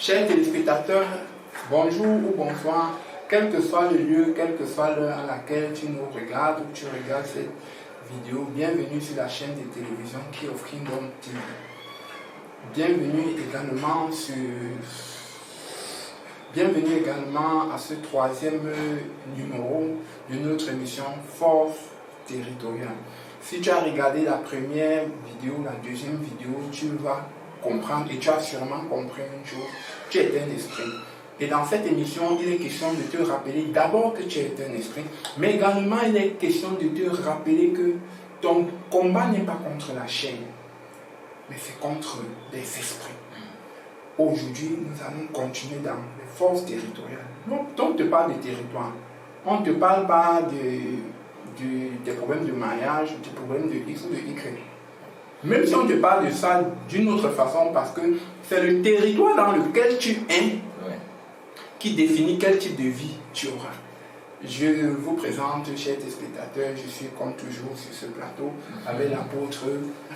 Chers téléspectateurs, bonjour ou bonsoir, quel que soit le lieu, quelle que soit l'heure à laquelle tu nous regardes ou tu regardes cette vidéo, bienvenue sur la chaîne de télévision Key of Kingdom TV. Bienvenue également à ce troisième numéro de notre émission Force territoriale. Si tu as regardé la première vidéo, la deuxième vidéo, tu vas comprendre et tu as sûrement compris une chose, tu es un esprit. Et dans cette émission, il est question de te rappeler d'abord que tu es un esprit, mais également il est question de te rappeler que ton combat n'est pas contre la chair, mais c'est contre les esprits. Aujourd'hui, nous allons continuer dans les forces territoriales. Donc, on te parle de territoire. On ne te parle pas des problèmes de mariage, des problèmes de X ou de Y. Même si on te parle de ça d'une autre façon, parce que c'est le territoire dans lequel tu es qui définit quel type de vie tu auras. Je vous présente, chers téléspectateurs, je suis comme toujours sur ce plateau avec l'apôtre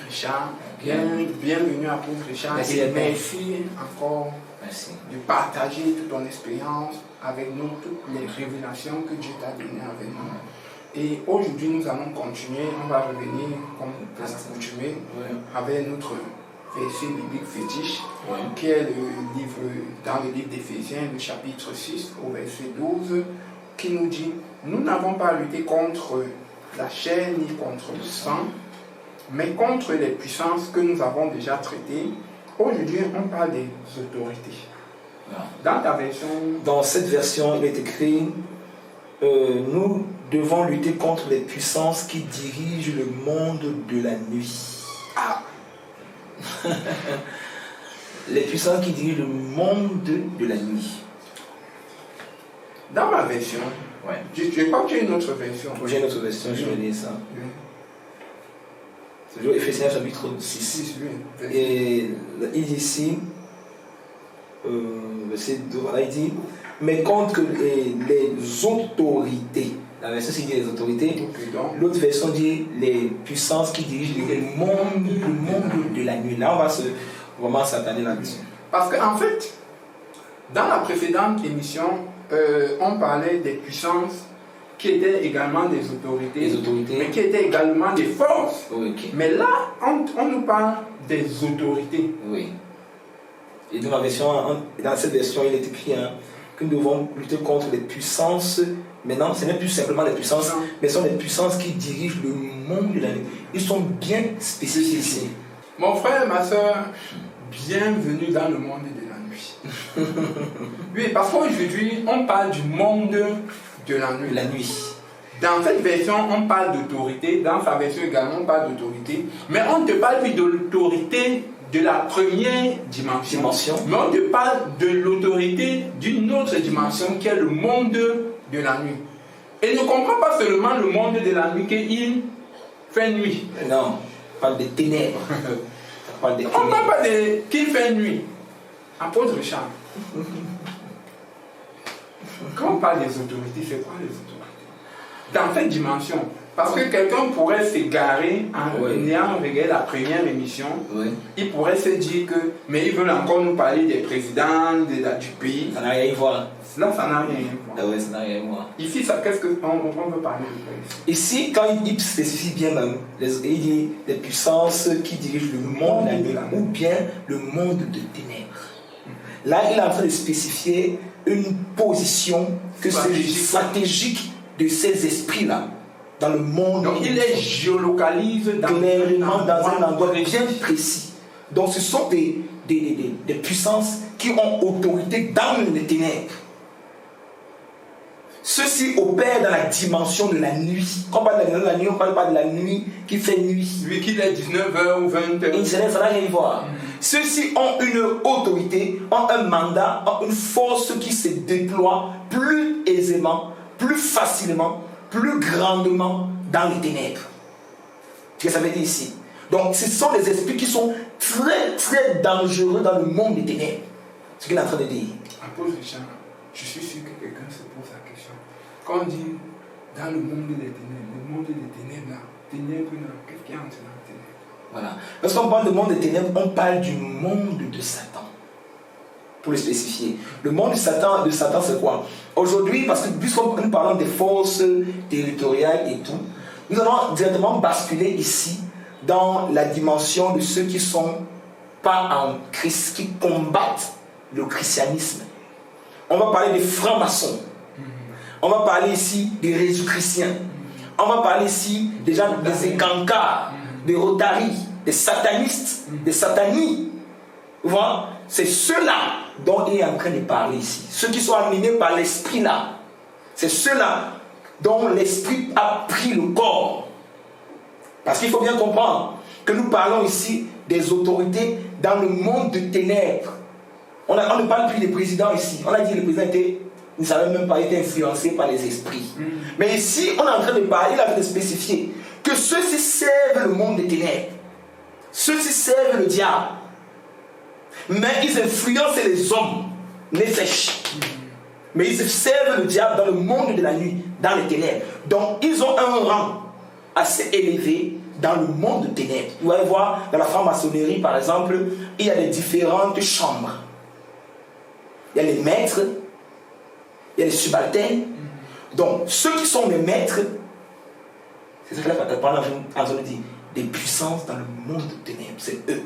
Richard. Bienvenue apôtre Richard. Merci encore de partager toute ton expérience avec nous, toutes les révélations que Dieu t'a données avec nous. Et aujourd'hui, nous allons continuer, on va revenir comme à l'accoutumée avec notre verset biblique fétiche, qui est dans le livre d'Éphésiens, le chapitre 6, au verset 12, qui nous dit: nous n'avons pas lutté contre la chair ni contre le sang, mais contre les puissances que nous avons déjà traitées. Aujourd'hui, on parle des autorités. Dans ta version... Dans cette version, il est écrit nous devons lutter contre les puissances qui dirigent le monde de la nuit. Les puissances qui dirigent le monde de la nuit. Dans ma version, je crois qu'il y a une autre version. J'ai une autre version, je vais lire ça. C'est toujours Éphésiens chapitre 6. Et il dit ici, verset 2, il dit: mais contre les autorités. La version qui dit les autorités, l'autre version dit les puissances qui dirigent le monde de la nuit. Là, on va vraiment s'attarder là-dessus. Parce qu'en fait, dans la précédente émission, on parlait des puissances qui étaient également des autorités, mais qui étaient également des forces. Mais là, on nous parle des autorités. Oui. Et dans cette version, il est écrit que nous devons lutter contre les puissances. Maintenant, ce n'est plus simplement les puissances, mais ce sont les puissances qui dirigent le monde de la nuit. Ils sont bien spécifiés ici. Mon frère, ma soeur, bienvenue dans le monde de la nuit. Oui, parce qu'aujourd'hui, on parle du monde de la nuit. Dans cette version, on parle d'autorité. Dans sa version également, on parle d'autorité. Mais on ne te parle plus de l'autorité de la première dimension. Mais on te parle de l'autorité d'une autre dimension qui est le monde de la nuit. Et ne comprends pas seulement le monde de la nuit qu'il fait nuit. Non, on parle des ténèbres. On ne parle pas qu'il fait nuit. Apôtre Richard. Quand on parle des autorités, c'est quoi les autorités? Dans cette dimension. Parce que quelqu'un pourrait s'égarer en ayant regardé la première émission. Il pourrait se dire que, mais ils veulent encore nous parler des présidents du pays. Ça n'a rien à voir. Là, ça n'a rien à voir. Ça n'a rien à voir. Ici, qu'est-ce qu'on veut parler de ici? Ici, quand il spécifie bien même, il dit les puissances qui dirigent le monde de la nuit ou bien le monde de ténèbres. Là, il est en train de spécifier une position que c'est stratégique de ces esprits-là dans le monde. Donc il les géolocalise clairement dans un endroit bien précis. Donc ce sont des puissances qui ont autorité dans les ténèbres. Ceux-ci opèrent dans la dimension de la nuit. Quand on parle de la nuit, on ne parle pas de la nuit qui fait nuit. Oui, qu'il est 19h ou 20h. Ça n'a rien à voir. Ceux-ci ont une autorité, ont un mandat, ont une force qui se déploie plus aisément, plus facilement, plus grandement dans les ténèbres. C'est ce que ça veut dire ici. Donc ce sont des esprits qui sont très très dangereux dans le monde des ténèbres. C'est ce qu'il est en train de dire. Apôtre Richard, je suis sûr que quelqu'un se pose la question. Quand on dit dans le monde des ténèbres, le monde des ténèbres là, qu'est-ce qu'il y a entre les ténèbres? Voilà. Lorsqu'on parle du monde des ténèbres, on parle du monde de Satan. pour le spécifier. Le monde de Satan c'est quoi? Aujourd'hui, parce que puisqu'on nous parlons des forces territoriales et tout, nous allons directement basculer ici dans la dimension de ceux qui ne sont pas en Christ, qui combattent le christianisme. On va parler des francs-maçons. On va parler ici des Jésus-chrétiens. On va parler ici des gens des écancars, des rotaries, des satanistes, des satanies. Vous voyez? C'est ceux-là dont il est en train de parler ici. Ceux qui sont animés par l'esprit là. C'est ceux-là dont l'esprit a pris le corps. Parce qu'il faut bien comprendre que nous parlons ici des autorités dans le monde de ténèbres. On ne parle plus des présidents ici. On a dit que les présidents ne savaient même pas être influencés par les esprits. Mais ici, on est en train de parler, il a fait spécifier que ceux-ci servent le monde des ténèbres. Ceux-ci servent le diable. Mais ils influencent les hommes, les flèches. Mais ils servent le diable dans le monde de la nuit, dans les ténèbres. Donc, ils ont un rang assez élevé dans le monde des ténèbres. Vous allez voir, dans la franc-maçonnerie, par exemple, il y a des différentes chambres. Il y a les maîtres, il y a les subalternes. Donc, ceux qui sont les maîtres, c'est ce que la parole dit, des puissances dans le monde des ténèbres, c'est eux.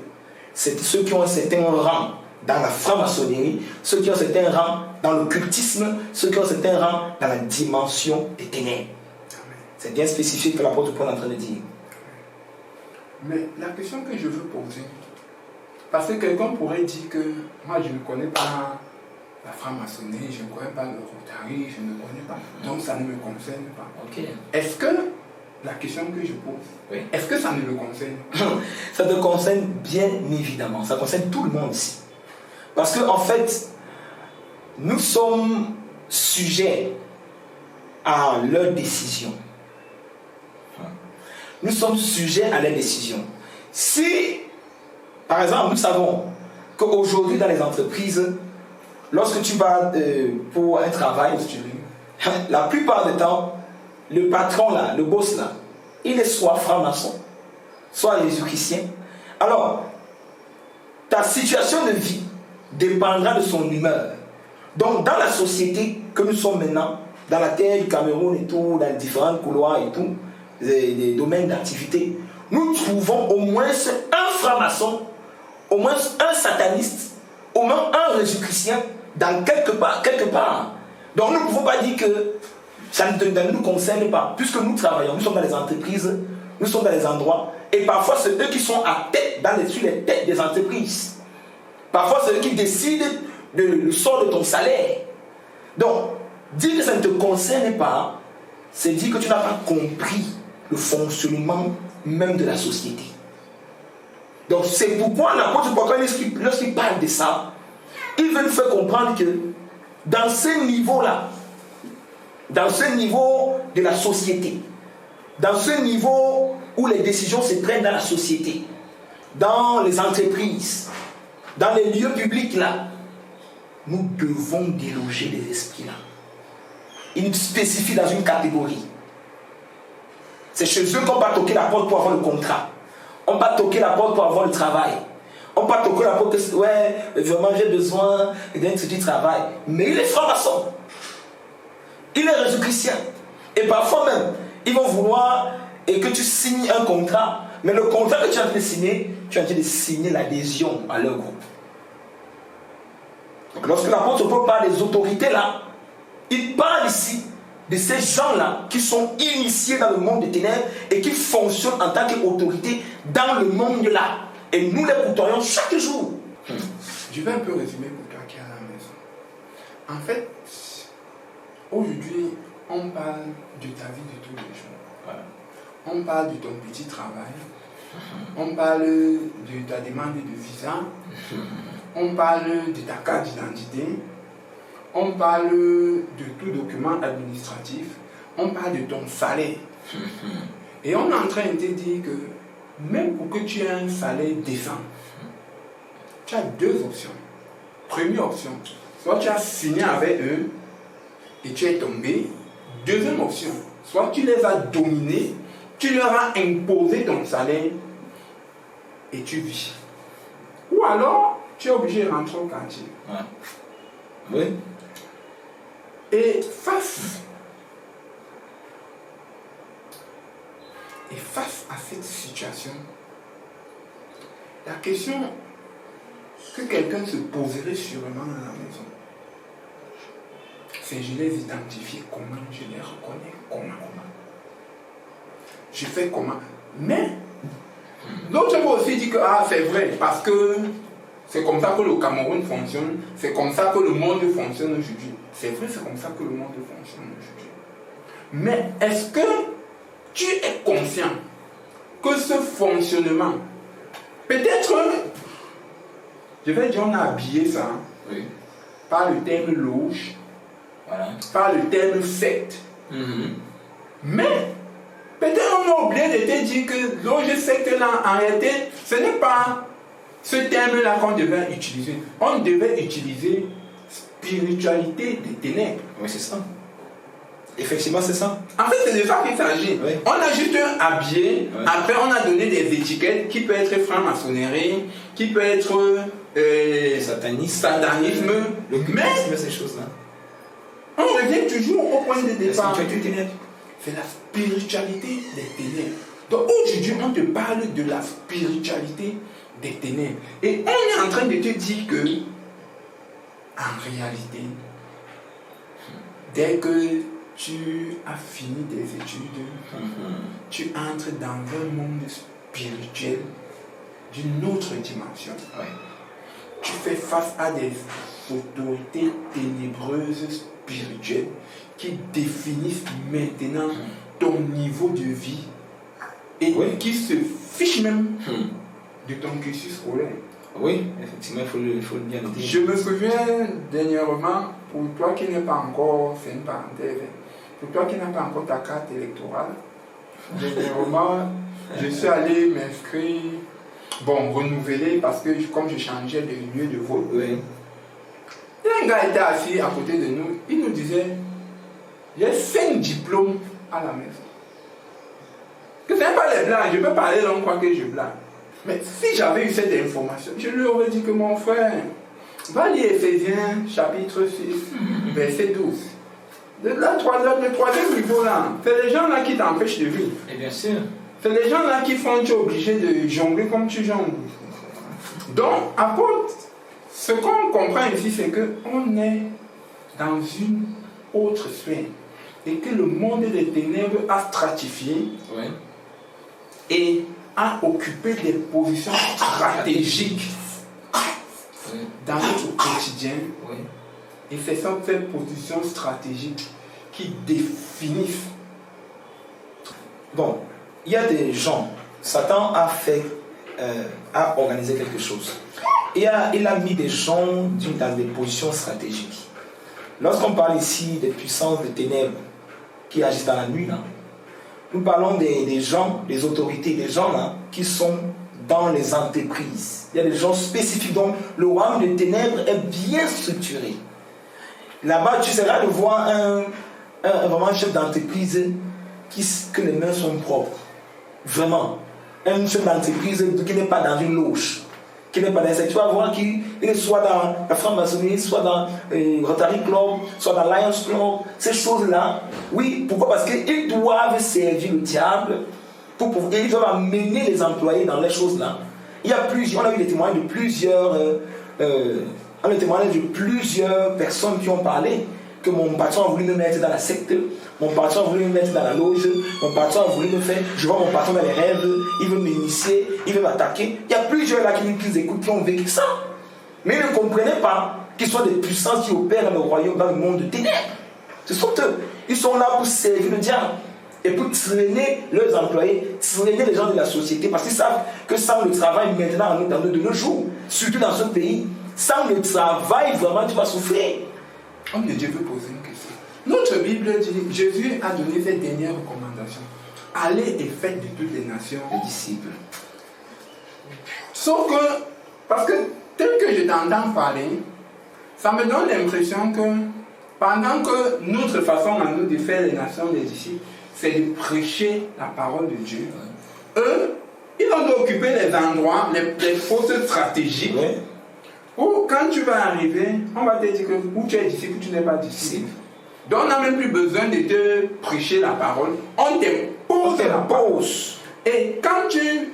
C'est ceux qui ont un certain rang dans la franc-maçonnerie, ceux qui ont un certain rang dans l'occultisme, ceux qui ont un certain rang dans la dimension des ténèbres. C'est bien spécifique que l'apôtre Paul est en train de dire. Mais la question que je veux poser, parce que quelqu'un pourrait dire que moi je ne connais pas la franc-maçonnerie, je ne connais pas le Rotary, je ne connais pas, donc ça ne me concerne pas. Okay. Est-ce que, la question que je pose, oui, est-ce que ça ne me concerne? Ça te concerne bien évidemment, ça concerne tout le monde ici. Parce qu'en fait, nous sommes sujets à leurs décisions. Nous sommes sujets à leurs décisions. Si, par exemple, nous savons qu'aujourd'hui dans les entreprises, lorsque tu vas pour un travail, la plupart du temps, le patron là, le boss là, il est soit franc-maçon, soit jésus-chrétien. Alors, ta situation de vie dépendra de son humeur. Donc, dans la société que nous sommes maintenant, dans la terre du Cameroun et tout, dans les différents couloirs et tout, des domaines d'activité, nous trouvons au moins un franc-maçon, au moins un sataniste, au moins un jésus-chrétien, dans quelque part. Donc, nous ne pouvons pas dire que ça ne nous concerne pas, puisque nous travaillons, nous sommes dans les entreprises, nous sommes dans les endroits, et parfois c'est eux qui sont à tête, sur les têtes des entreprises. Parfois c'est eux qui décident le sort de ton salaire. Donc, dire que ça ne te concerne pas, c'est dire que tu n'as pas compris le fonctionnement même de la société. Donc c'est pourquoi l'apôtre Paul, lorsqu'il parle de ça, il veut nous faire comprendre que dans ce niveau-là, dans ce niveau de la société, dans ce niveau où les décisions se prennent dans la société, dans les entreprises, dans les lieux publics là, nous devons déloger les esprits là. Ils nous spécifient dans une catégorie. C'est chez eux qu'on va toquer la porte pour avoir le contrat. On va toquer la porte pour avoir le travail. On va toquer la porte que, ouais, vraiment j'ai besoin d'un petit travail. Mais il est franc-maçon. Il est jésus-chrétien. Et parfois même, ils vont vouloir que tu signes un contrat. Mais le contrat que tu es en train de signer, tu es en train de signer l'adhésion à leur groupe. Donc lorsque l'apôtre Paul parle des autorités là, il parle ici de ces gens-là qui sont initiés dans le monde des ténèbres et qui fonctionnent en tant qu'autorité dans le monde là. Et nous les côtoyons chaque jour. Je vais un peu résumer pour toi qui est à la maison. En fait, aujourd'hui, on parle de ta vie de tous les jours. Voilà. On parle de ton petit travail. On parle de ta demande de visa. On parle de ta carte d'identité. On parle de tout document administratif. On parle de ton salaire. Et on est en train de te dire que même pour que tu aies un salaire décent, tu as deux options. Première option, soit tu as signé avec eux et tu es tombé. Deuxième option, soit tu les as dominés, tu leur as imposé ton salaire et tu vis. Ou alors, tu es obligé de rentrer au quartier. Oui. Et face à cette situation, la question que quelqu'un se poserait sûrement à la maison, c'est je les identifie comment, je les reconnais comment. Je fais comment. Mais l'autre peut aussi dire que c'est vrai, parce que c'est comme ça que le Cameroun fonctionne, c'est comme ça que le monde fonctionne aujourd'hui. C'est vrai, c'est comme ça que le monde fonctionne aujourd'hui. Mais est-ce que tu es conscient que ce fonctionnement, peut-être, je vais dire, on a habillé ça par le terme loge, par le terme secte. Mais peut-être on a oublié de te dire que loge secte là, en réalité, ce n'est pas ce terme-là qu'on devait utiliser. On devait utiliser spiritualité des ténèbres. Oui, c'est ça. Effectivement, c'est ça. En fait, c'est de ça qu'il s'agit. Oui. On a juste habillé, après on a donné des étiquettes qui peuvent être franc-maçonnerie, qui peut être satanisme, mais ces choses-là. On revient toujours au point de départ. C'est la spiritualité des ténèbres. Donc aujourd'hui, on te parle de la spiritualité des ténèbres. Et on est en train de te dire que, en réalité, dès que tu as fini tes études, tu entres dans un monde spirituel d'une autre dimension. Tu fais face à des autorités ténébreuses spirituelles qui définissent maintenant ton niveau de vie et qui se fichent même de ton cursus scolaire. Oui, effectivement, il faut le bien dire. Je me souviens dernièrement, pour toi qui n'es pas encore, c'est une parenthèse, pour toi qui n'as pas encore ta carte électorale, dernièrement, je suis allé m'inscrire, renouveler, parce que comme je changeais de lieu de vote, un gars était assis à côté de nous, il nous disait, j'ai 5 diplômes à la maison. Que ce n'est pas les blancs, je peux parler là, on croit que je blague. Mais si j'avais eu cette information, je lui aurais dit que mon frère, va lire Éphésiens chapitre 6, verset 12. Le troisième niveau là, c'est les gens là qui t'empêchent de vivre. Et bien sûr. C'est les gens là qui font que tu es obligé de jongler comme tu jongles. Donc, apôtre, ce qu'on comprend ici, c'est qu'on est dans une autre sphère. Et que le monde des ténèbres a stratifié et a occupé des positions stratégiques dans notre quotidien. Et c'est ces positions stratégiques qui définissent. Bon, il y a des gens, Satan a organisé quelque chose. Il a mis des gens dans des positions stratégiques. Lorsqu'on parle ici des puissances des ténèbres qui agissent dans la nuit, là, nous parlons des gens, des autorités, des gens là, qui sont dans les entreprises. Il y a des gens spécifiques dont le royaume des ténèbres est bien structuré. Là-bas, tu seras de voir vraiment chef d'entreprise que les mains sont propres. Vraiment. Un chef d'entreprise qui n'est pas dans une loge. Qui n'est pas dans ça. Tu vas voir qu'il est soit dans la franc-maçonnerie, soit dans Rotary Club, soit dans Lions Club. Ces choses-là, oui, pourquoi? Parce qu'ils doivent servir le diable. Ils doivent amener les employés dans les choses-là. On a eu des témoignages de plusieurs personnes qui ont parlé que mon patron a voulu me mettre dans la secte, mon patron a voulu me mettre dans la loge, mon patron a voulu me faire, je vois mon patron dans les rêves, il veut m'initier, il veut m'attaquer. Il y a plusieurs là qui écoutent, qui ont vécu ça. Mais ils ne comprenaient pas qu'ils soient des puissances qui opèrent dans le royaume, dans le monde de ténèbres. Ce sont eux. Ils sont là pour servir le diable et pour traîner leurs employés, traîner les gens de la société, parce qu'ils savent que sans le travail maintenant, de nos jours, surtout dans ce pays, sans le travail, vraiment, tu vas souffrir. Homme de Dieu veut poser une question. Notre Bible dit, Jésus a donné cette dernière recommandation. Allez et faites de toutes les nations des disciples. Sauf que, parce que tel que je t'entends parler, ça me donne l'impression que pendant que notre façon à nous de faire les nations des disciples, c'est de prêcher la parole de Dieu, eux, ils ont occupé les endroits, les postes stratégiques Ou quand tu vas arriver, on va te dire que ou tu es disciple ou tu n'es pas disciple. Donc on n'a même plus besoin de te prêcher la parole. On te pose la parole. Et quand tu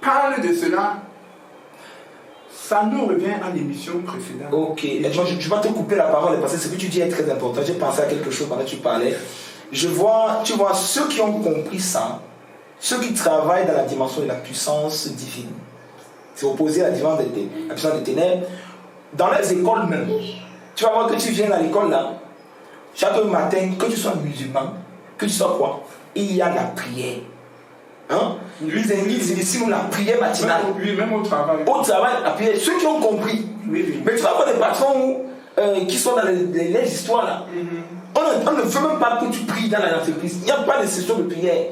parles de cela, ça nous revient à l'émission précédente. Ok, et moi, je vais te couper la parole parce que ce que tu dis est très important. J'ai pensé à quelque chose pendant que tu parlais. Tu vois, ceux qui ont compris ça, ceux qui travaillent dans la dimension de la puissance divine, c'est opposé à la puissance des ténèbres, dans les écoles même. Tu vas voir que tu viens à l'école là, chaque matin, que tu sois musulman, que tu sois quoi, il y a la prière. Hein? Ils initient la prière matinale. Même au travail. Au travail, la prière. Ceux qui ont compris. Oui. Mais tu vas voir des patrons qui sont dans les histoires là. On ne veut même pas que tu pries dans l'entreprise. Il n'y a pas de session de prière.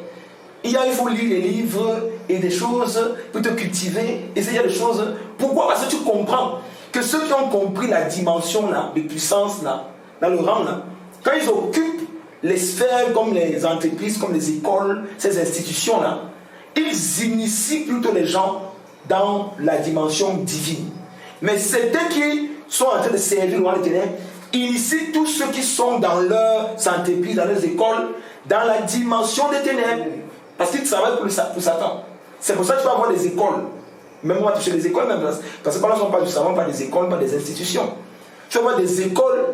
Il faut lire les livres et des choses pour te cultiver, essayer des choses. Pourquoi? Parce que tu comprends que ceux qui ont compris la dimension là, de puissance là, dans le rang là, quand ils occupent les sphères comme les entreprises, comme les écoles, ces institutions là, ils initient plutôt les gens dans la dimension divine. Mais certains qui sont en train de servir le roi des ténèbres initient tous ceux qui sont dans leurs entreprises, dans leurs écoles, dans la dimension des ténèbres. Parce qu'ils travaillent pour Satan. C'est pour ça que tu vas avoir des écoles. Même on va toucher les écoles, même parce que quand on parle du savant, pas des écoles, pas des institutions. Tu vas avoir des écoles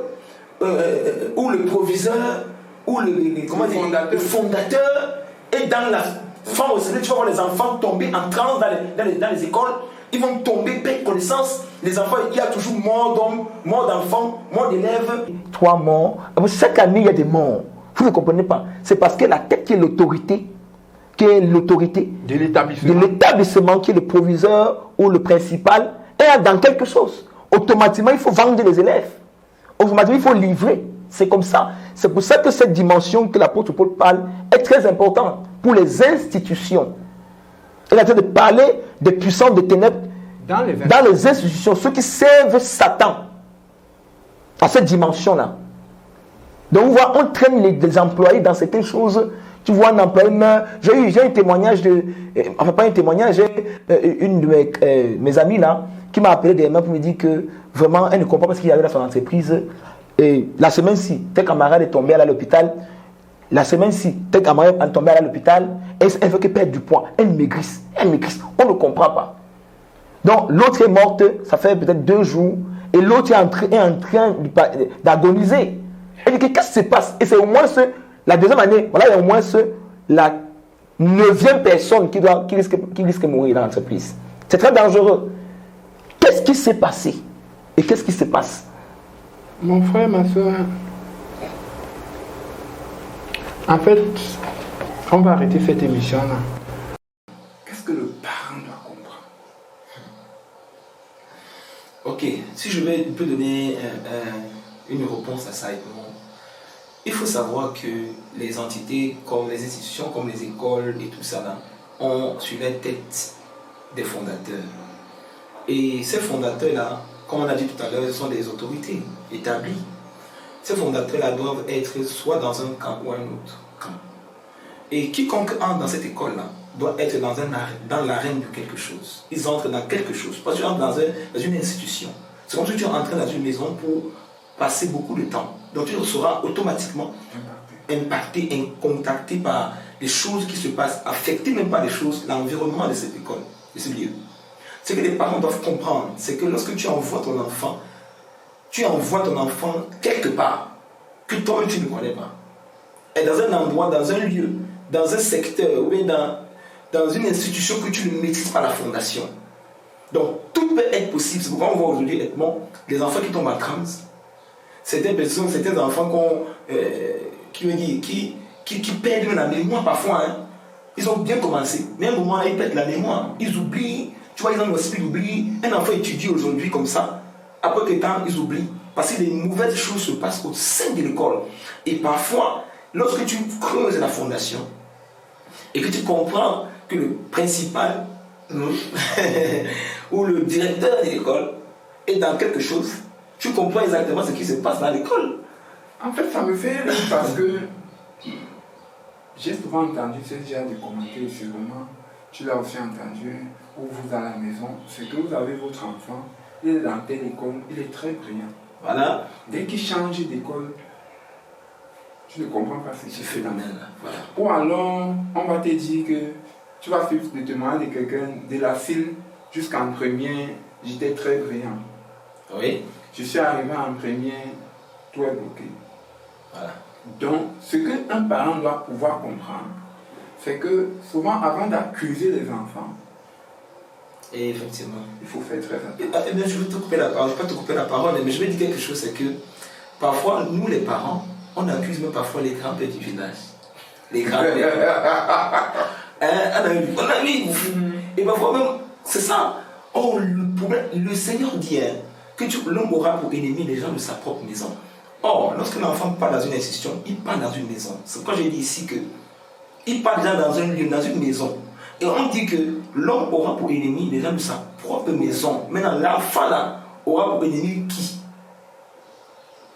où le proviseur, où le fondateur est dans la forme au tu vas voir les enfants tomber en transe dans les écoles. Ils vont tomber, perdre connaissance. Les enfants, il y a toujours mort d'hommes, mort d'enfants, mort d'élèves. 3 morts. Chaque année, il y a des morts. Vous ne comprenez pas. C'est parce que la tête qui est l'autorité, de l'établissement, qui est le proviseur ou le principal, est dans quelque chose. Automatiquement, il faut vendre les élèves. Automatiquement, il faut livrer. C'est comme ça. C'est pour ça que cette dimension que l'apôtre Paul parle est très importante pour les institutions. Il est en train de parler des puissances des ténèbres dans les institutions, ceux qui servent Satan à cette dimension-là. Donc, on traîne les employés dans certaines choses. Tu vois un employé, j'ai eu un témoignage pas un témoignage, une de mes amies là, qui m'a appelé des mains pour me dire que vraiment, elle ne comprend pas ce qu'il y avait dans son entreprise. Et la semaine-ci, tes camarades est tombé à l'hôpital. La semaine-ci, tes camarades est tombé à l'hôpital. Et elle veut qu'elle perde du poids. Elle maigrisse. On ne comprend pas. Donc, l'autre est morte, ça fait peut-être 2 jours. Et l'autre est en train d'agoniser. Elle dit, qu'est-ce qui se passe? Et c'est au moins la deuxième année, voilà, il y a au moins la 9e personne qui risque de mourir dans l'entreprise. C'est très dangereux. Qu'est-ce qui s'est passé? Et qu'est-ce qui se passe? Mon frère, ma soeur, en fait, on va arrêter cette émission-là. Qu'est-ce que le parent doit comprendre? Ok, si je peux donner une réponse à ça, il faut savoir que les entités, comme les institutions, comme les écoles et tout ça, là, ont sur la tête des fondateurs. Et ces fondateurs-là, comme on a dit tout à l'heure, sont des autorités établies. Ces fondateurs-là doivent être soit dans un camp ou un autre camp. Et quiconque entre dans cette école-là doit être dans l'arène de quelque chose. Ils entrent dans quelque chose. Parce que tu entres dans une institution. C'est comme si tu entres dans une maison pour passer beaucoup de temps. Donc tu seras automatiquement impacté, contacté par les choses qui se passent, affecté même par les choses, l'environnement de cette école, de ce lieu. Ce que les parents doivent comprendre, c'est que lorsque tu envoies ton enfant quelque part que toi tu ne connais pas. Et dans un endroit, dans un lieu, dans un secteur, ou bien dans une institution que tu ne maîtrises pas la fondation. Donc tout peut être possible. C'est pourquoi on voit aujourd'hui les enfants qui tombent en transe. Certaines personnes, certains enfants qui perdent la mémoire parfois. Hein. Ils ont bien commencé, mais à un moment, ils perdent la mémoire. Ils oublient. Tu vois, ils ont l'esprit d'oubli. Un enfant étudie aujourd'hui comme ça. Après quelques temps, ils oublient. Parce que des mauvaises choses se passent au sein de l'école. Et parfois, lorsque tu creuses la fondation et que tu comprends que le principal ou le directeur de l'école est dans quelque chose, tu comprends exactement ce qui se passe dans l'école. En fait, ça me fait rire parce que j'ai souvent entendu ce genre de commentaires, sûrement, tu l'as aussi entendu, ou vous à la maison, c'est que vous avez votre enfant il est dans telle école, il est très brillant. Voilà. Dès qu'il change d'école, tu ne comprends pas ce qu'il fait dans phénomène. Voilà. Ou alors, on va te dire que tu vas suivre le témoignage de quelqu'un de la file jusqu'en première, j'étais très brillant. Oui. Je suis arrivé en première, tout est bloqué. Voilà. Donc, ce qu'un parent doit pouvoir comprendre, c'est que souvent, avant d'accuser les enfants, Et effectivement. il faut faire très attention. Eh bien, je vais te couper la parole, je ne vais pas te couper la parole, mais je vais dire quelque chose, c'est que parfois, nous les parents, on accuse même parfois les grands-pères du village. Les grands-pères. On a vu. Et parfois même, c'est ça. Oh, le Seigneur dit que l'homme aura pour ennemi les gens de sa propre maison. Or, lorsque l'enfant part dans une institution, il part dans une maison. C'est quand j'ai dit ici que il part déjà dans un lieu, dans une maison. Et on dit que l'homme aura pour ennemi les gens de sa propre maison. Maintenant, l'enfant là aura pour ennemi qui?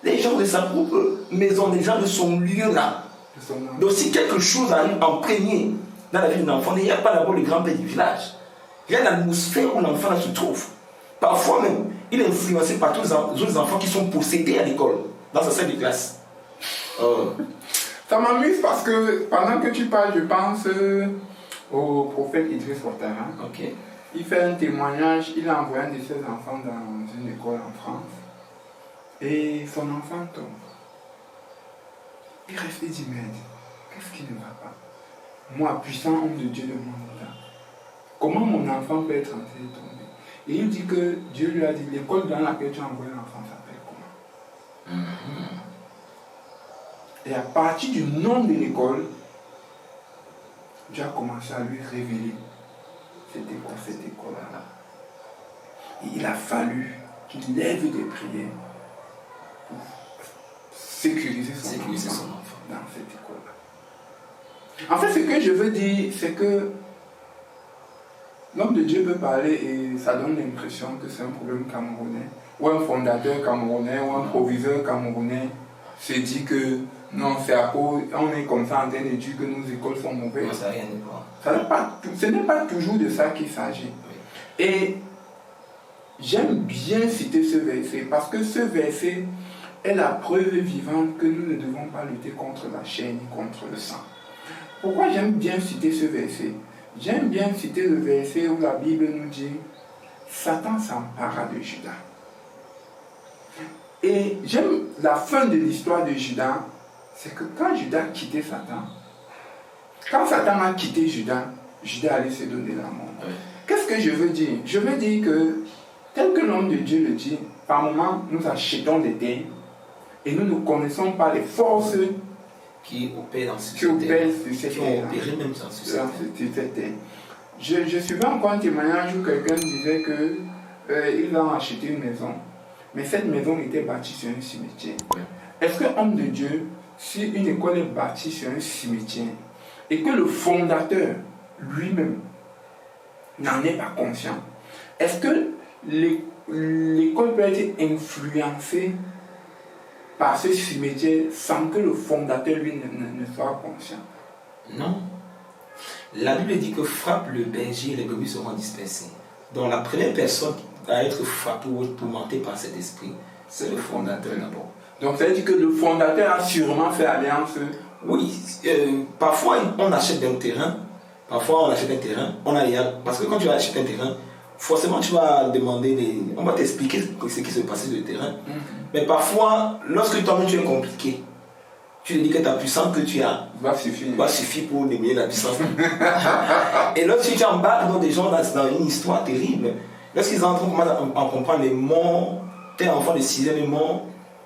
Les gens de sa propre maison, les gens de son lieu là. Donc si quelque chose arrive en premier dans la vie d'un enfant, il n'y a pas d'abord le grand-père du village. Il y a l'atmosphère où l'enfant là se trouve. Parfois même, il est influencé par tous les autres enfants qui sont possédés à l'école, dans sa salle de classe. Ça m'amuse parce que pendant que tu parles, je pense au prophète Idriss Ouattara. Okay. Il fait un témoignage, il a envoyé un de ses enfants dans une école en France. Et son enfant tombe. Il reste et dit, mais qu'est-ce qui ne va pas? Moi, puissant homme de Dieu de mon temps, comment mon enfant peut être en train de tomber? Et il dit que Dieu lui a dit, l'école dans laquelle tu as envoyé l'enfant s'appelle comment? Et à partir du nom de l'école, Dieu a commencé à lui révéler cette école-là. Et il a fallu qu'il lève des prières pour sécuriser son enfant dans cette école-là. En fait, ce que je veux dire, c'est que l'homme de Dieu peut parler et ça donne l'impression que c'est un problème camerounais, ou un fondateur camerounais, ou un proviseur camerounais se dit que non, c'est à cause, on est comme ça en train de dire que nos écoles sont mauvaises. Non, ça n'a rien à voir. Ce n'est pas toujours de ça qu'il s'agit. Oui. Et j'aime bien citer ce verset parce que ce verset est la preuve vivante que nous ne devons pas lutter contre la chair ni contre le sang. Pourquoi j'aime bien citer ce verset? J'aime bien citer le verset où la Bible nous dit Satan s'empara de Judas. Et j'aime la fin de l'histoire de Judas, c'est que quand Judas quittait Satan, quand Satan a quitté Judas, Judas allait se donner la mort. Oui. Qu'est-ce que je veux dire? Je veux dire que, tel que l'homme de Dieu le dit, par moments, nous achetons des terres et nous ne connaissons pas les forces qui opèrent dans cette terre. Qui ont opéré même dans cette terre. Je suivais encore un témoignage où quelqu'un disait qu'il a acheté une maison, mais cette maison était bâtie sur un cimetière. Oui. Est-ce que, homme de Dieu, si une école est bâtie sur un cimetière et que le fondateur lui-même n'en est pas conscient, est-ce que l'école peut être influencée par ce cimetière sans que le fondateur lui ne soit conscient? Non. La Bible dit que frappe le berger et les brebis seront dispersés. Donc la première personne à être frappée ou tourmentée par cet esprit, c'est le fondateur d'abord. Donc ça veut dire que le fondateur a sûrement fait alliance. Oui, parfois on achète un terrain, parce que quand tu vas acheter un terrain, forcément tu vas demander, on va t'expliquer ce qui se passait sur le terrain. Mais parfois, lorsque toi-même tu es compliqué, tu te dis que ta puissance que tu as va suffire pour débrouiller la puissance. Et lorsque tu embarques dans des gens dans une histoire terrible, lorsqu'ils entrent en comprendre les morts, tel enfant de 6e est mort,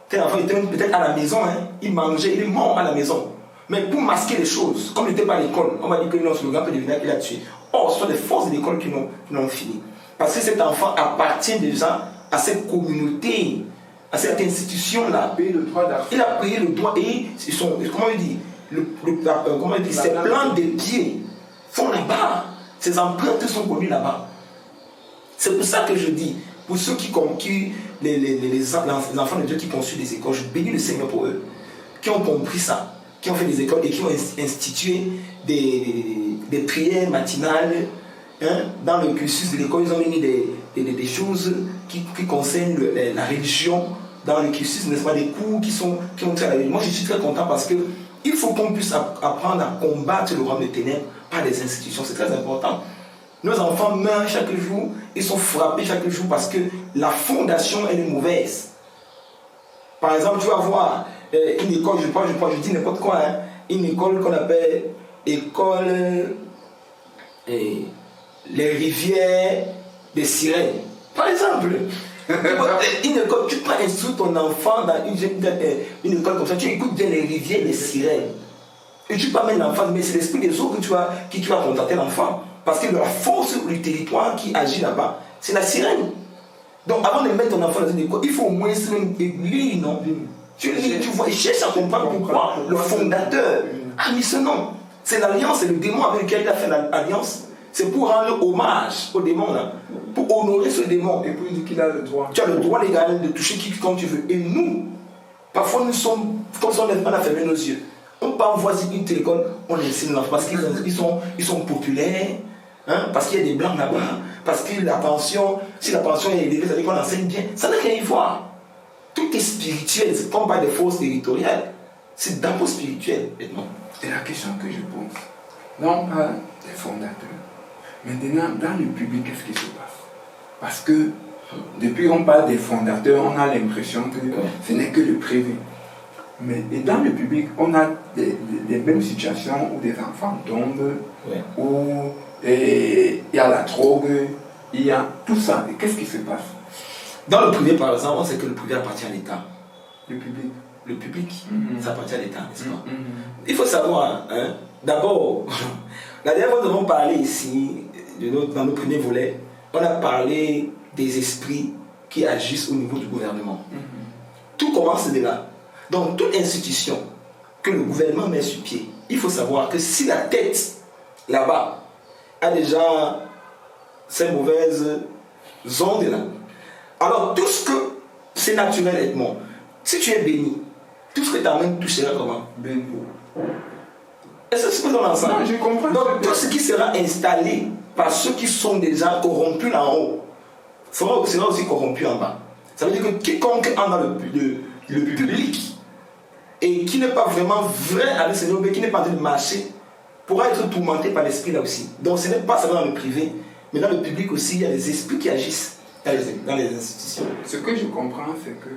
tel enfant était peut-être à la maison, il mangeait, il est mort à la maison. Mais pour masquer les choses, comme il n'était pas à l'école, on va dire que non, c'est le grand-père du village qui l'a tué. Or, ce sont les forces de l'école qui l'ont fini. Parce que cet enfant appartient déjà à cette communauté, à cette institution-là. Il a payé le droit et comment il dit, ses plans de pieds sont là-bas. Ses empreintes sont connues là-bas. C'est pour ça que je dis, pour ceux les enfants de Dieu qui construisent des écoles, je bénis le Seigneur pour eux, qui ont compris ça, qui ont fait des écoles et qui ont institué des prières matinales. Dans le cursus de l'école, ils ont mis des choses qui concernent la religion dans le cursus, n'est-ce pas, des cours qui ont été à la religion. Moi, je suis très content parce qu'il faut qu'on puisse apprendre à combattre le royaume des ténèbres par des institutions. C'est très important. Nos enfants meurent chaque jour, ils sont frappés chaque jour parce que la fondation, elle est mauvaise. Par exemple, tu vas voir une école, je dis n'importe quoi, hein, une école qu'on appelle école les rivières des sirènes. Par exemple, une école, tu peux instruire ton enfant dans une école comme ça, tu écoutes bien les rivières des sirènes. Et tu peux amener l'enfant, mais c'est l'esprit des autres qui va contacter l'enfant. Parce que la force du territoire qui agit là-bas, c'est la sirène. Donc avant de mettre ton enfant dans une école, il faut au moins lire, non? Tu lis, tu vois, il cherche à comprendre pourquoi le fondateur a mis ce nom. C'est l'alliance, c'est le démon avec lequel il a fait l'alliance. C'est pour rendre hommage au démon, là, pour honorer ce démon. Et pour dire qu'il a le droit. Tu as le droit légal de toucher qui quand tu veux. Et nous, parfois nous sommes, comme ça on a fermé nos yeux. On part voir une télécole, on enseigne l'enfant parce qu'ils sont populaires, hein, parce qu'il y a des blancs là-bas, parce que la pension, si la pension est élevée, ça veut dire qu'on enseigne bien. Ça n'a rien à y voir. Tout est spirituel, c'est comme pas des forces territoriales. C'est d'abord spirituel, maintenant. Et la question que je pose, là on parle des fondateurs. Maintenant, dans le public, qu'est-ce qui se passe? Parce que depuis qu'on parle des fondateurs, on a l'impression que ce n'est que le privé. Mais et dans le public, on a des mêmes situations où des enfants tombent, où il y a la drogue, il y a tout ça. Et qu'est-ce qui se passe? Dans le privé, par exemple, on sait que le privé appartient à l'État. Le public. Le public, ça appartient à l'État, n'est-ce pas? Il faut savoir, hein, d'abord, la dernière fois nous avons parlé ici, dans nos premiers volets, on a parlé des esprits qui agissent au niveau du gouvernement. Tout commence de là. Donc, toute institution que le gouvernement met sur pied, il faut savoir que si la tête, là-bas, a déjà ces mauvaises ondes-là, alors tout ce que c'est naturel, Edmond, si tu es béni, tout ce que ta main touchera comment? Béni. Est-ce que c'est ce que dans ensemble? Non, je comprends. Donc, tout ce qui sera installé par ceux qui sont déjà corrompus là en haut, sera aussi corrompu en bas. Ça veut dire que quiconque entre dans le public et qui n'est pas vraiment vrai avec le Seigneur, mais qui n'est pas en train de marcher, pourra être tourmenté par l'esprit là aussi. Donc ce n'est pas seulement dans le privé, mais dans le public aussi, il y a des esprits qui agissent dans les institutions. Ce que je comprends, c'est que,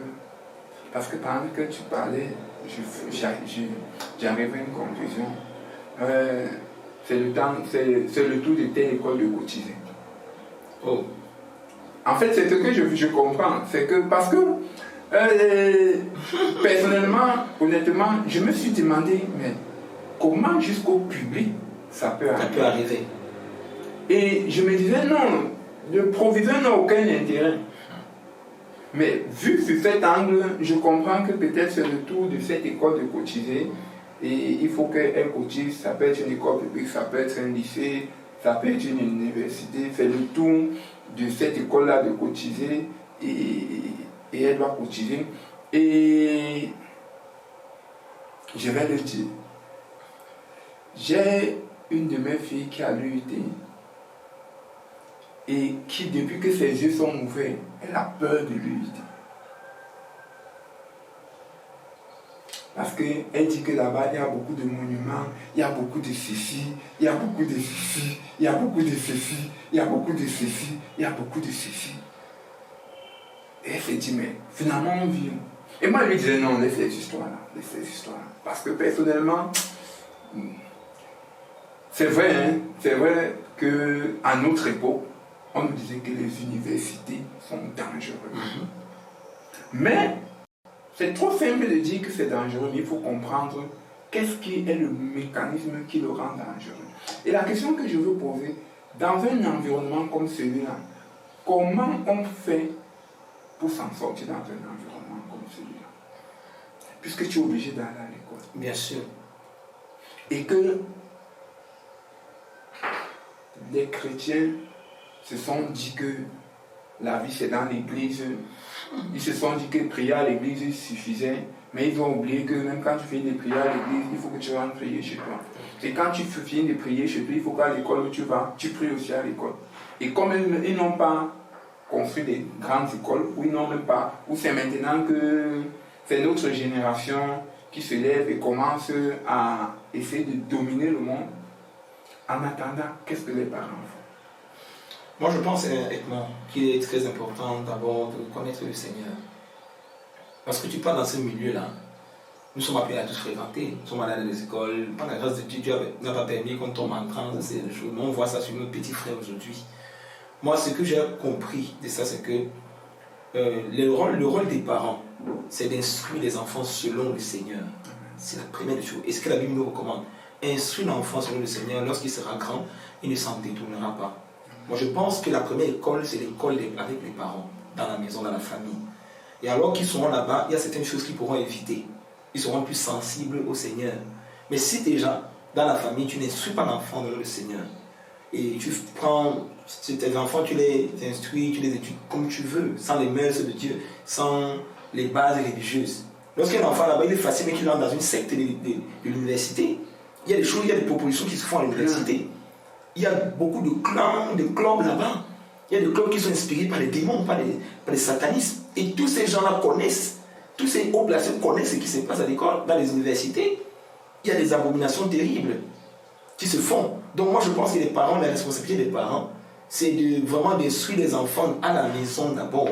parce que pendant que tu parlais, j'arrive à une conclusion. C'est le tour de telle école de cotiser. Oh. En fait, c'est ce que je comprends. C'est que, parce que, personnellement, honnêtement, je me suis demandé, mais comment jusqu'au public ça peut arriver? Et je me disais, non, le proviseur n'a aucun intérêt. Mais vu sur cet angle, je comprends que peut-être c'est le tour de cette école de cotiser. Et il faut qu'elle cotise, ça peut être une école publique, ça peut être un lycée, ça peut être une université. C'est le tour de cette école-là de cotiser et elle doit cotiser. Et je vais le dire. J'ai une de mes filles qui a l'UIT et qui, depuis que ses yeux sont ouverts, elle a peur de l'UIT. Parce qu'elle dit que là-bas, il y a beaucoup de monuments, il y a beaucoup de ceci, il y a beaucoup de ceci, il y a beaucoup de ceci, il y a beaucoup de ceci, il y a beaucoup de ceci. Et elle s'est dit, mais finalement, on vit. Et moi, je lui disais, non, laisse ces histoires-là, laisse ces histoires-là. Parce que personnellement, c'est vrai, hein, c'est vrai qu'à notre époque, on nous disait que les universités sont dangereuses. Mais, c'est trop simple de dire que c'est dangereux, mais il faut comprendre qu'est-ce qui est le mécanisme qui le rend dangereux. Et la question que je veux poser, dans un environnement comme celui-là, comment on fait pour s'en sortir dans un environnement comme celui-là? Puisque tu es obligé d'aller à l'école. Bien sûr. Et que les chrétiens se sont dit que la vie c'est dans l'église. Ils se sont dit que prier à l'église suffisait, mais ils ont oublié que même quand tu finis de prier à l'église, il faut que tu rentres prier chez toi. Et quand tu finis de prier chez toi, il faut qu'à l'école où tu vas, tu pries aussi à l'école. Et comme ils n'ont pas construire des grandes écoles, où ils n'ont même pas, où c'est maintenant que c'est notre génération qui se lève et commence à essayer de dominer le monde. En attendant, qu'est-ce que les parents font? Moi, je pense, Edmond, qu'il est très important d'abord de connaître le Seigneur. Parce que tu pars dans ce milieu-là, nous sommes appelés à tous fréquenter, nous sommes allés dans les écoles, par la grâce de Dieu, Dieu n'a pas permis qu'on tombe en transe, c'est des choses. On voit ça sur nos petits frères aujourd'hui. Moi, ce que j'ai compris de ça, c'est que le rôle des parents, c'est d'instruire les enfants selon le Seigneur. C'est la première des choses. Et ce que la Bible nous recommande, instruire l'enfant selon le Seigneur, lorsqu'il sera grand, il ne s'en détournera pas. Moi, je pense que la première école, c'est l'école avec les parents, dans la maison, dans la famille. Et alors qu'ils seront là-bas, il y a certaines choses qu'ils pourront éviter. Ils seront plus sensibles au Seigneur. Mais si déjà, dans la famille, tu n'instruis pas l'enfant dans le Seigneur, et tu prends tes enfants, tu les instruis, tu les étudies comme tu veux, sans les mœurs de Dieu, sans les bases religieuses. Lorsqu'un enfant là-bas, il est facile, mais qu'il entre dans une secte de l'université, il y a des choses, il y a des propositions qui se font à l'université. Il y a beaucoup de clans, de clubs là-bas. Il y a des clubs qui sont inspirés par les démons, par les satanismes. Et tous ces gens-là connaissent, tous ces hauts placés connaissent ce qui se passe à l'école, dans les universités. Il y a des abominations terribles qui se font. Donc moi je pense que les parents, la responsabilité des parents, c'est vraiment d'instruire les enfants à la maison d'abord.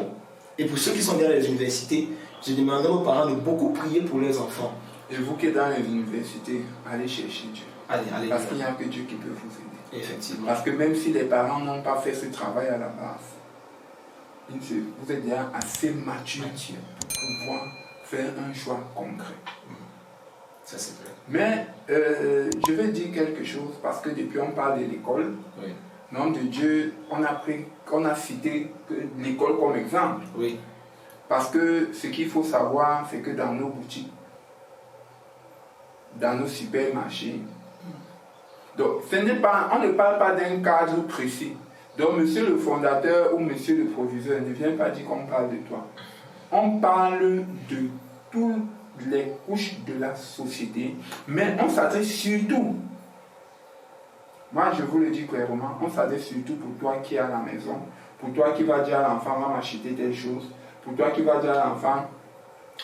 Et pour ceux qui sont derrière les universités, je demanderai aux parents de beaucoup prier pour leurs enfants. Et vous qui êtes dans les universités, allez chercher Dieu. Allez. Parce qu'il n'y a que Dieu qui peut vous aider. Effectivement. Parce que même si les parents n'ont pas fait ce travail à la base, vous êtes déjà assez mature pour pouvoir faire un choix concret. Ça c'est vrai. Mais je vais dire quelque chose parce que depuis on parle de l'école. Oui. Nom de Dieu, on a cité l'école comme exemple. Oui. Parce que ce qu'il faut savoir, c'est que dans nos boutiques, dans nos supermarchés, donc on ne parle pas d'un cadre précis. Donc monsieur le fondateur ou monsieur le proviseur ne vient pas dire qu'on parle de toi. On parle de toutes les couches de la société, mais on s'adresse surtout, moi je vous le dis clairement, on s'adresse surtout pour toi qui es à la maison, pour toi qui vas dire à l'enfant, va m'acheter telle chose, pour toi qui vas dire à l'enfant,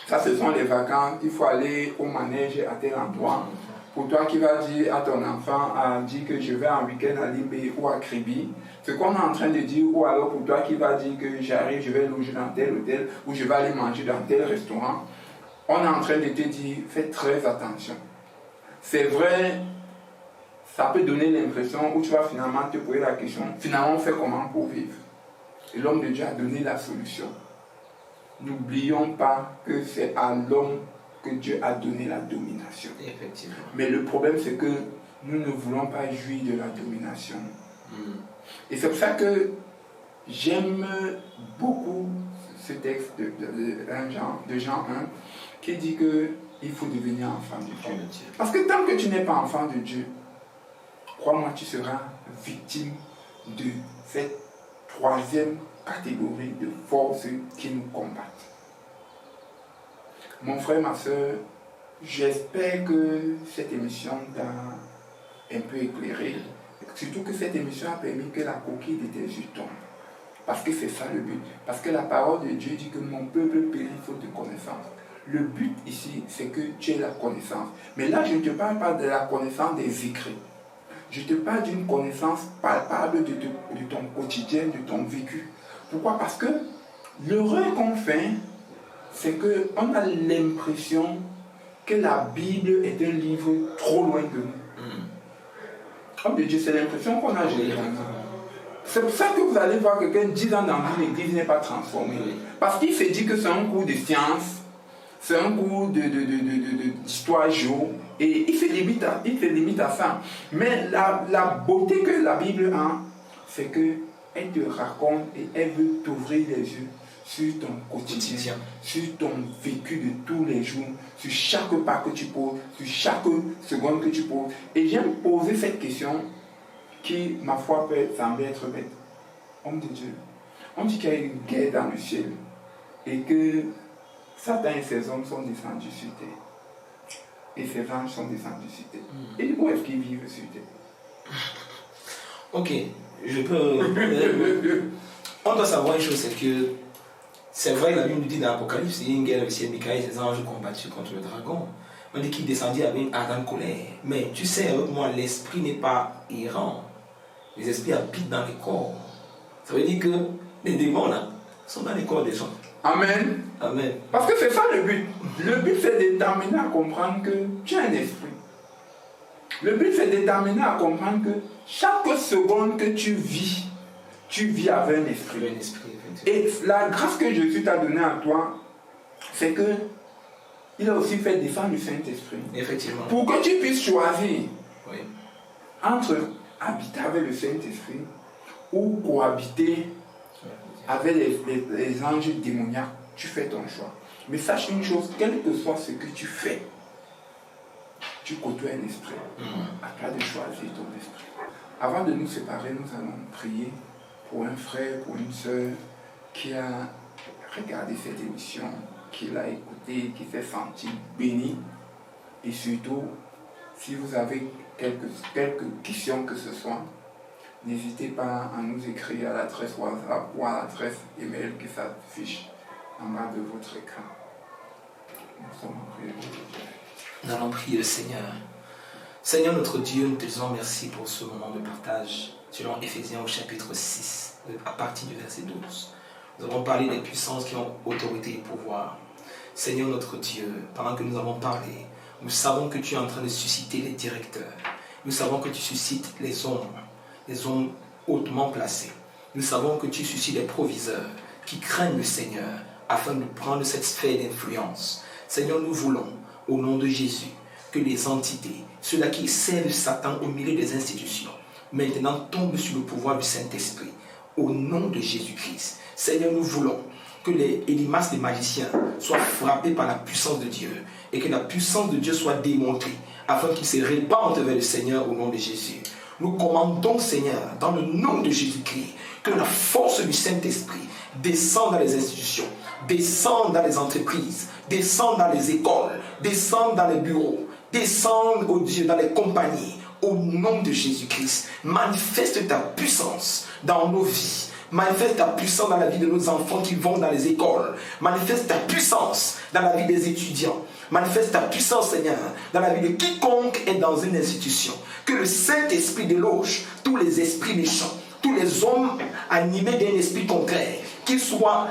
ça ce sont les vacances, il faut aller au manège à tel endroit. Pour toi qui vas dire à ton enfant, dire que je vais en week-end à Libé ou à Kribi, ce qu'on est en train de dire, ou alors pour toi qui vas dire que j'arrive, je vais loger dans tel hôtel, ou je vais aller manger dans tel restaurant, on est en train de te dire, fais très attention. C'est vrai, ça peut donner l'impression où tu vas finalement te poser la question, finalement on fait comment pour vivre? Et l'homme de Dieu a donné la solution. N'oublions pas que c'est à l'homme que Dieu a donné la domination. Effectivement. Mais le problème c'est que nous ne voulons pas jouir de la domination. Et c'est pour ça que j'aime beaucoup ce texte de Jean 1 qui dit qu'il faut devenir enfant de Dieu. Parce que tant que tu n'es pas enfant de Dieu, crois-moi, tu seras victime de cette troisième catégorie de forces qui nous combattent. Mon frère, ma soeur, j'espère que cette émission t'a un peu éclairé. Surtout que cette émission a permis que la coquille de tes yeux tombe. Parce que c'est ça le but. Parce que la parole de Dieu dit que mon peuple périt faute de connaissance. Le but ici, c'est que tu aies la connaissance. Mais là, je ne te parle pas de la connaissance des écrits. Je te parle d'une connaissance palpable de ton quotidien, de ton vécu. Pourquoi? Parce que l'erreur qu'on fait, c'est qu'on a l'impression que la Bible est un livre trop loin de nous. Oh de Dieu, c'est l'impression qu'on a généralement. C'est pour ça que vous allez voir quelqu'un 10 ans dans l'église n'est pas transformé. Parce qu'il se dit que c'est un cours de science, c'est un cours d'histoire géo, et il se limite à ça. Mais la beauté que la Bible a, c'est qu'elle te raconte et elle veut t'ouvrir les yeux sur ton quotidien, sur ton vécu de tous les jours, sur chaque pas que tu poses, sur chaque seconde que tu poses. Et j'aime poser cette question qui, ma foi, peut sembler être bête. Homme de Dieu, on dit qu'il y a une guerre dans le ciel et que Satan et ses hommes sont descendus sur terre. Et ses anges sont descendus sur terre. Et où est-ce qu'ils vivent sur terre? Ok, je peux... On doit savoir une chose, c'est que c'est vrai, la Bible nous dit dans l'Apocalypse, il y a une guerre avec ciel Michael et ses anges combattus contre le dragon. On dit qu'il descendit avec une ardente colère. Mais tu sais, avec moi, l'esprit n'est pas errant. Les esprits habitent dans les corps. Ça veut dire que les démons là sont dans les corps des gens. Amen. Amen. Parce que c'est ça le but. Le but, c'est de t'amener à comprendre que tu as un esprit. Le but, c'est de t'amener à comprendre que chaque seconde que tu vis avec un esprit. Un esprit, Et la grâce que Jésus t'a donnée à toi, c'est que il a aussi fait descendre le Saint-Esprit. Effectivement. Pour que tu puisses choisir Oui. entre habiter avec le Saint-Esprit ou cohabiter avec les anges démoniaques, tu fais ton choix. Mais sache une chose, quel que soit ce que tu fais, tu côtoies un esprit. À toi de choisir ton esprit. Avant de nous séparer, nous allons prier pour un frère, pour une soeur qui a regardé cette émission, qui l'a écouté, qui s'est senti béni. Et surtout, si vous avez quelques questions que ce soit, n'hésitez pas à nous écrire à l'adresse WhatsApp ou à l'adresse email qui s'affiche en bas de votre écran. Nous sommes en prière. Nous allons prier le Seigneur. Seigneur notre Dieu, nous te disons merci pour ce moment de partage. Selon Éphésiens au chapitre 6, à partir du verset 12. Nous avons parlé des puissances qui ont autorité et pouvoir. Seigneur notre Dieu, pendant que nous avons parlé, nous savons que tu es en train de susciter les directeurs. Nous savons que tu suscites les hommes hautement placés. Nous savons que tu suscites les proviseurs qui craignent le Seigneur afin de prendre cette sphère d'influence. Seigneur, nous voulons, au nom de Jésus, que les entités, ceux-là qui servent Satan au milieu des institutions, maintenant tombent sur le pouvoir du Saint-Esprit. Au nom de Jésus-Christ. Seigneur, nous voulons que les limaces des magiciens soient frappés par la puissance de Dieu et que la puissance de Dieu soit démontrée afin qu'ils se répandent vers le Seigneur au nom de Jésus. Nous commandons, Seigneur, dans le nom de Jésus-Christ, que la force du Saint-Esprit descende dans les institutions, descende dans les entreprises, descende dans les écoles, descende dans les bureaux, descende, oh Dieu, dans les compagnies. Au nom de Jésus-Christ, manifeste ta puissance dans nos vies. Manifeste ta puissance dans la vie de nos enfants qui vont dans les écoles. Manifeste ta puissance dans la vie des étudiants. Manifeste ta puissance, Seigneur, dans la vie de quiconque est dans une institution. Que le Saint-Esprit déloge tous les esprits méchants, tous les hommes animés d'un esprit contraire, qu'ils soient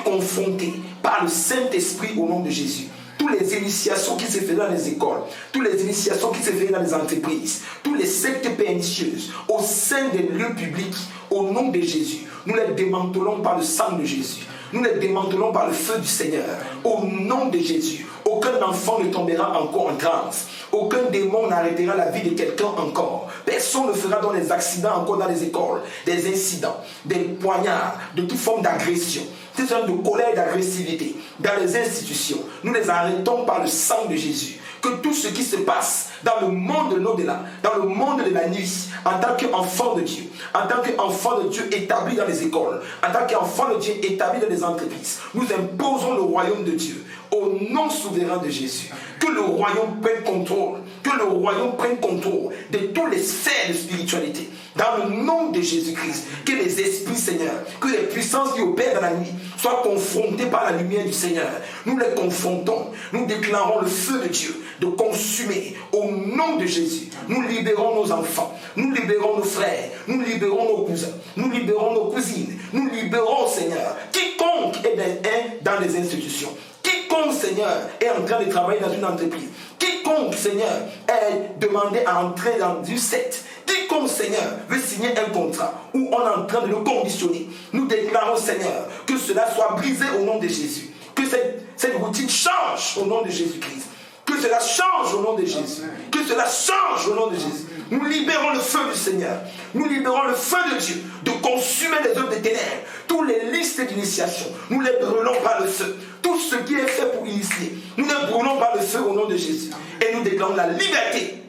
confrontés par le Saint-Esprit au nom de Jésus. Toutes les initiations qui se faisaient dans les écoles, toutes les initiations qui se faisaient dans les entreprises, toutes les sectes pernicieuses au sein des lieux publics, au nom de Jésus, nous les démantelons par le sang de Jésus. Nous les démantelons par le feu du Seigneur. Au nom de Jésus, aucun enfant ne tombera encore en transe. Aucun démon n'arrêtera la vie de quelqu'un encore. Personne ne fera dans les accidents encore dans les écoles, des incidents, des poignards, de toute forme d'agression, toute forme de colère et d'agressivité dans les institutions. Nous les arrêtons par le sang de Jésus. Que tout ce qui se passe dans le monde de l'au-delà, dans le monde de la nuit, en tant qu'enfant de Dieu, en tant qu'enfant de Dieu établi dans les écoles, en tant qu'enfant de Dieu établi dans les entreprises, nous imposons le royaume de Dieu au nom souverain de Jésus. Que le royaume prenne contrôle, que le royaume prenne contrôle de toutes les sphères de spiritualité. Dans le nom de Jésus-Christ, que les esprits, Seigneur, que les puissances qui opèrent dans la nuit soient confrontées par la lumière du Seigneur. Nous les confrontons, nous déclarons le feu de Dieu de consumer au nom de Jésus. Nous libérons nos enfants, nous libérons nos frères, nous libérons nos cousins, nous libérons nos cousines, nous libérons, Seigneur, quiconque est dans les institutions. Quiconque, Seigneur, est en train de travailler dans une entreprise. Quiconque, Seigneur, est demandé à entrer dans une secte. Quiconque, Seigneur, veut signer un contrat où on est en train de le conditionner. Nous déclarons, Seigneur, que cela soit brisé au nom de Jésus. Que cette routine change au nom de Jésus-Christ. Que cela change au nom de Jésus. Que cela change au nom de Jésus. Nous libérons le feu du Seigneur. Nous libérons le feu de Dieu de consumer les œuvres des ténèbres. Toutes les listes d'initiation, nous les brûlons par le feu. Tout ce qui est fait pour initier, nous les brûlons par le feu au nom de Jésus. Et nous déclarons la liberté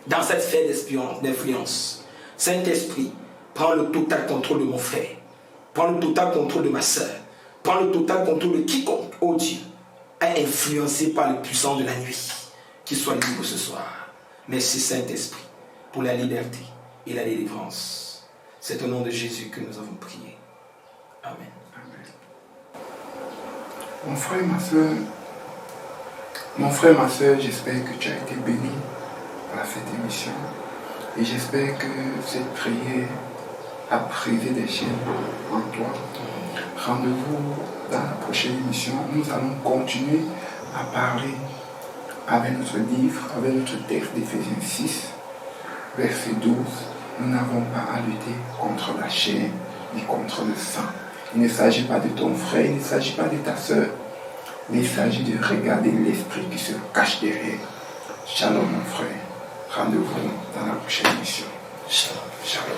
dans cette sphère d'influence. Saint-Esprit, prends le total contrôle de mon frère. Prends le total contrôle de ma soeur. Prends le total contrôle de quiconque, oh Dieu, est influencé par le puissant de la nuit. Qu'il soit libre ce soir. Merci Saint-Esprit pour la liberté et la délivrance. C'est au nom de Jésus que nous avons prié. Amen. Mon frère, ma soeur, j'espère que tu as été béni par cette émission. Et j'espère que cette prière a brisé des chaînes en toi. Rendez-vous dans la prochaine émission. Nous allons continuer à parler avec notre livre, avec notre texte d'Éphésiens 6, verset 12. Nous n'avons pas à lutter contre la chair ni contre le sang. Il ne s'agit pas de ton frère, il ne s'agit pas de ta soeur. Mais il s'agit de regarder l'esprit qui se cache derrière. Shalom mon frère. Rendez-vous dans la prochaine émission. Shalom. Shalom.